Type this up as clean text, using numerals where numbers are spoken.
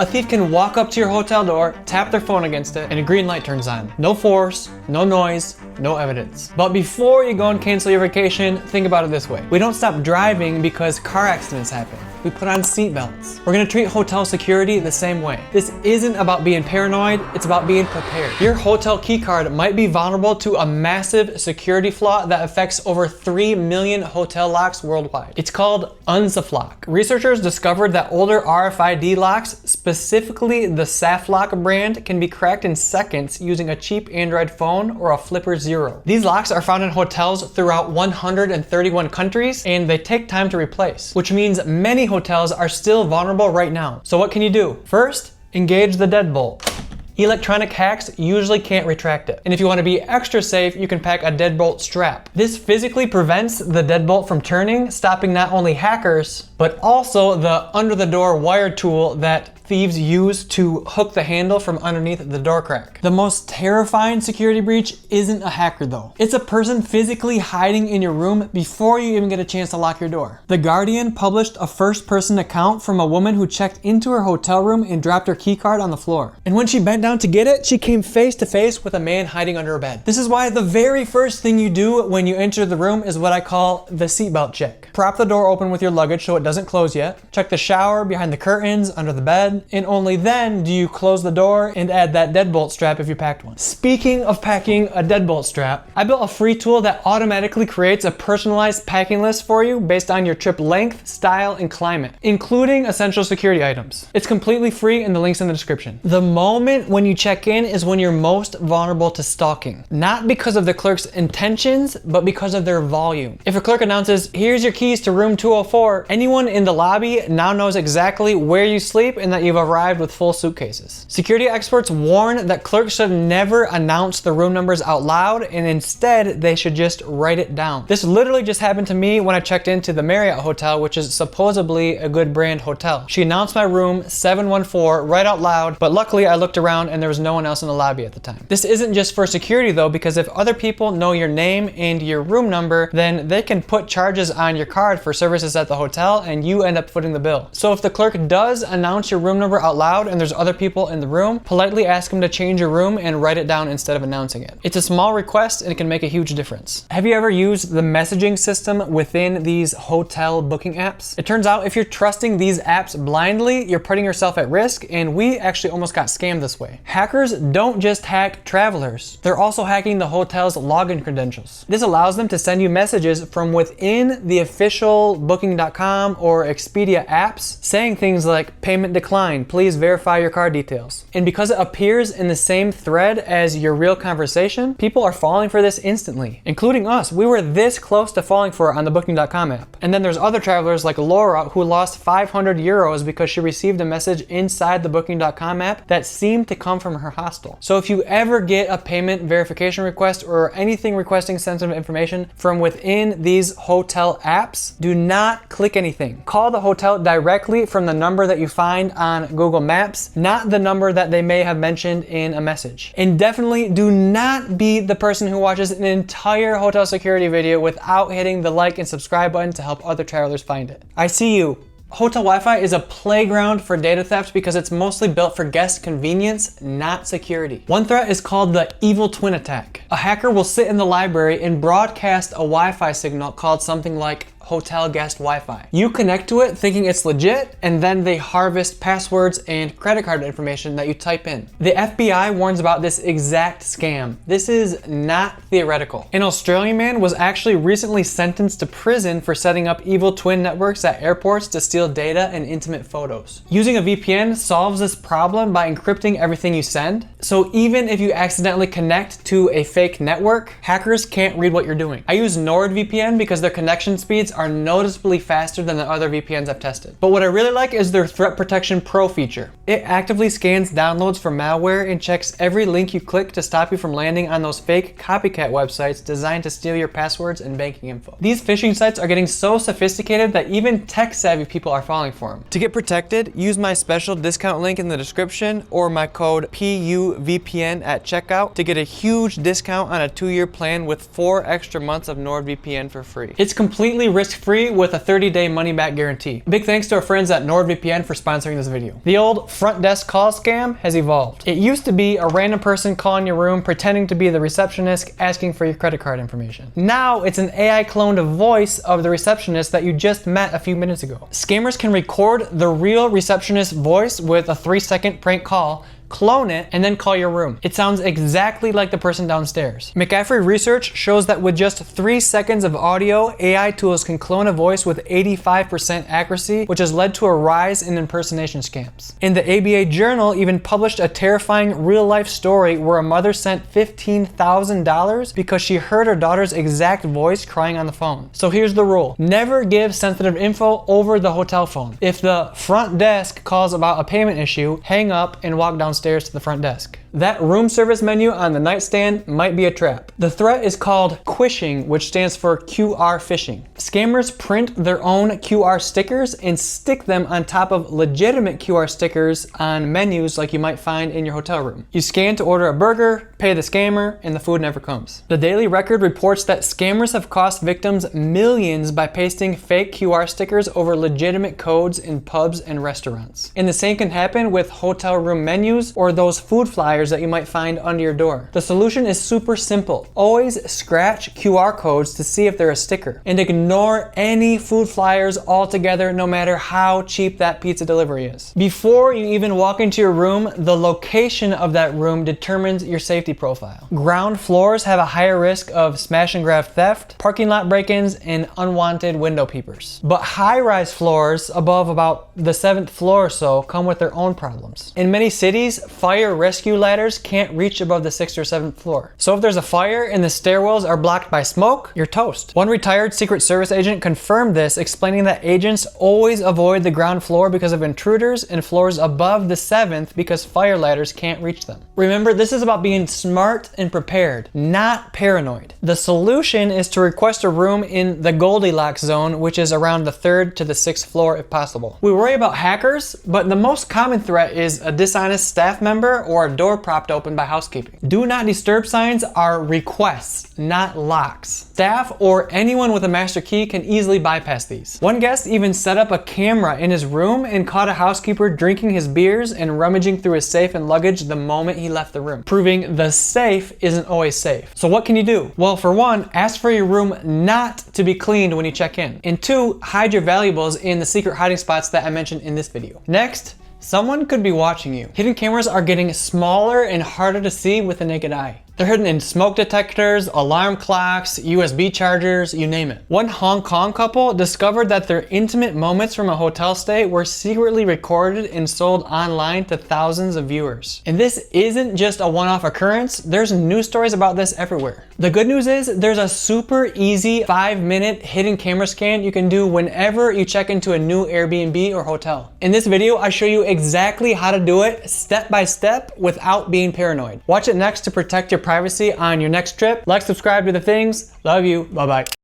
A thief can walk up to your hotel door, tap their phone against it, and a green light turns on. No force, no noise, no evidence. But before you go and cancel your vacation, think about it this way. We don't stop driving because car accidents happen. We put on seatbelts. We're gonna treat hotel security the same way. This isn't about being paranoid, it's about being prepared. Your hotel key card might be vulnerable to a massive security flaw that affects over 3 million hotel locks worldwide. It's called Untethered. Researchers discovered that older RFID locks, specifically the SafeLock brand, can be cracked in seconds using a cheap Android phone or a Flipper Zero. These locks are found in hotels throughout 131 countries, and they take time to replace, which means many hotels are still vulnerable right now. So what can you do? First, engage the deadbolt. Electronic hacks usually can't retract it. And if you want to be extra safe, you can pack a deadbolt strap. This physically prevents the deadbolt from turning, stopping not only hackers, but also the under the door wire tool that thieves use to hook the handle from underneath the door crack. The most terrifying security breach isn't a hacker though. It's a person physically hiding in your room before you even get a chance to lock your door. The Guardian published a first-person account from a woman who checked into her hotel room and dropped her key card on the floor. And when she bent down to get it, she came face to face with a man hiding under her bed. This is why the very first thing you do when you enter the room is what I call the seatbelt check. Prop the door open with your luggage so it doesn't close yet. Check the shower, behind the curtains, under the bed, and only then do you close the door and add that deadbolt strap if you packed one. Speaking of packing a deadbolt strap, I built a free tool that automatically creates a personalized packing list for you based on your trip length, style, and climate, including essential security items. It's completely free and the link's in the description. The moment when you check in is when you're most vulnerable to stalking, not because of the clerk's intentions, but because of their volume. If a clerk announces, "Here's your keys to room 204, anyone in the lobby now knows exactly where you sleep and that you've arrived with full suitcases. Security experts warn that clerks should never announce the room numbers out loud, and instead they should just write it down. This literally just happened to me when I checked into the Marriott hotel, which is supposedly a good brand hotel. She announced my room 714 right out loud, but luckily I looked around and there was no one else in the lobby at the time. This isn't just for security though, because if other people know your name and your room number, then they can put charges on your card for services at the hotel and you end up footing the bill. So if the clerk does announce your room number out loud and there's other people in the room, politely ask them to change your room and write it down instead of announcing it. It's a small request and it can make a huge difference. Have you ever used the messaging system within these hotel booking apps? It turns out if you're trusting these apps blindly, you're putting yourself at risk, and we actually almost got scammed this way. Hackers don't just hack travelers, they're also hacking the hotel's login credentials. This allows them to send you messages from within the official Booking.com or Expedia apps saying things like payment declined, please verify your card details. And because it appears in the same thread as your real conversation, people are falling for this instantly, including us. We were this close to falling for it on the Booking.com app. And then there's other travelers like Laura who lost 500 euros because she received a message inside the Booking.com app that seemed to come from her hostel. So if you ever get a payment verification request or anything requesting sensitive information from within these hotel apps, do not click anything. Call the hotel directly from the number that you find on Google Maps, not the number that they may have mentioned in a message. And definitely do not be the person who watches an entire hotel security video without hitting the like and subscribe button to help other travelers find it. I see you. Hotel Wi-Fi is a playground for data theft because it's mostly built for guest convenience, not security. One threat is called the evil twin attack. A hacker will sit in the library and broadcast a Wi-Fi signal called something like hotel guest Wi-Fi. You connect to it thinking it's legit, and then they harvest passwords and credit card information that you type in. The FBI warns about this exact scam. This is not theoretical. An Australian man was actually recently sentenced to prison for setting up evil twin networks at airports to steal data and intimate photos. Using a VPN solves this problem by encrypting everything you send. So even if you accidentally connect to a fake network, hackers can't read what you're doing. I use NordVPN because their connection speeds are noticeably faster than the other VPNs I've tested. But what I really like is their Threat Protection Pro feature. It actively scans downloads for malware and checks every link you click to stop you from landing on those fake copycat websites designed to steal your passwords and banking info. These phishing sites are getting so sophisticated that even tech-savvy people are falling for them. To get protected, use my special discount link in the description or my code PUVPN at checkout to get a huge discount on a 2-year plan with 4 extra months of NordVPN for free. It's completely risk-free with a 30-day money-back guarantee. Big thanks to our friends at NordVPN for sponsoring this video. The old front desk call scam has evolved. It used to be a random person calling your room pretending to be the receptionist asking for your credit card information. Now it's an AI cloned voice of the receptionist that you just met a few minutes ago. Scammers can record the real receptionist's voice with a 3-second prank call, clone it, and then call your room. It sounds exactly like the person downstairs. McAfee research shows that with just 3 seconds of audio, AI tools can clone a voice with 85% accuracy, which has led to a rise in impersonation scams. And the ABA Journal even published a terrifying real-life story where a mother sent $15,000 because she heard her daughter's exact voice crying on the phone. So here's the rule. Never give sensitive info over the hotel phone. If the front desk calls about a payment issue, hang up and walk downstairs to the front desk. That room service menu on the nightstand might be a trap. The threat is called Quishing, which stands for QR phishing. Scammers print their own QR stickers and stick them on top of legitimate QR stickers on menus like you might find in your hotel room. You scan to order a burger, pay the scammer, and the food never comes. The Daily Record reports that scammers have cost victims millions by pasting fake QR stickers over legitimate codes in pubs and restaurants. And the same can happen with hotel room menus or those food flyers that you might find under your door. The solution is super simple. Always scratch QR codes to see if they're a sticker, and ignore any food flyers altogether, no matter how cheap that pizza delivery is. Before you even walk into your room, the location of that room determines your safety profile. Ground floors have a higher risk of smash and grab theft, parking lot break-ins, and unwanted window peepers. But high-rise floors above about the 7th floor or so come with their own problems. In many cities, fire rescue ladders can't reach above the 6th or 7th floor. So if there's a fire and the stairwells are blocked by smoke, you're toast. One retired Secret Service agent confirmed this, explaining that agents always avoid the ground floor because of intruders and floors above the 7th because fire ladders can't reach them. Remember, this is about being smart and prepared, not paranoid. The solution is to request a room in the Goldilocks zone, which is around the 3rd to the 6th floor if possible. We worry about hackers, but the most common threat is a dishonest staff member or a door propped open by housekeeping. Do not disturb signs are requests, not locks. Staff or anyone with a master key can easily bypass these. One guest even set up a camera in his room and caught a housekeeper drinking his beers and rummaging through his safe and luggage the moment he left the room, proving the safe isn't always safe. So what can you do? Well, for one, ask for your room not to be cleaned when you check in. And two, hide your valuables in the secret hiding spots that I mentioned in this video. Next, someone could be watching you. Hidden cameras are getting smaller and harder to see with the naked eye. They're hidden in smoke detectors, alarm clocks, USB chargers, you name it. One Hong Kong couple discovered that their intimate moments from a hotel stay were secretly recorded and sold online to thousands of viewers. And this isn't just a one-off occurrence, there's news stories about this everywhere. The good news is there's a super easy 5-minute hidden camera scan you can do whenever you check into a new Airbnb or hotel. In this video, I show you exactly how to do it step by step without being paranoid. Watch it next to protect your privacy on your next trip. Like, subscribe to the things. Love you. Bye-bye.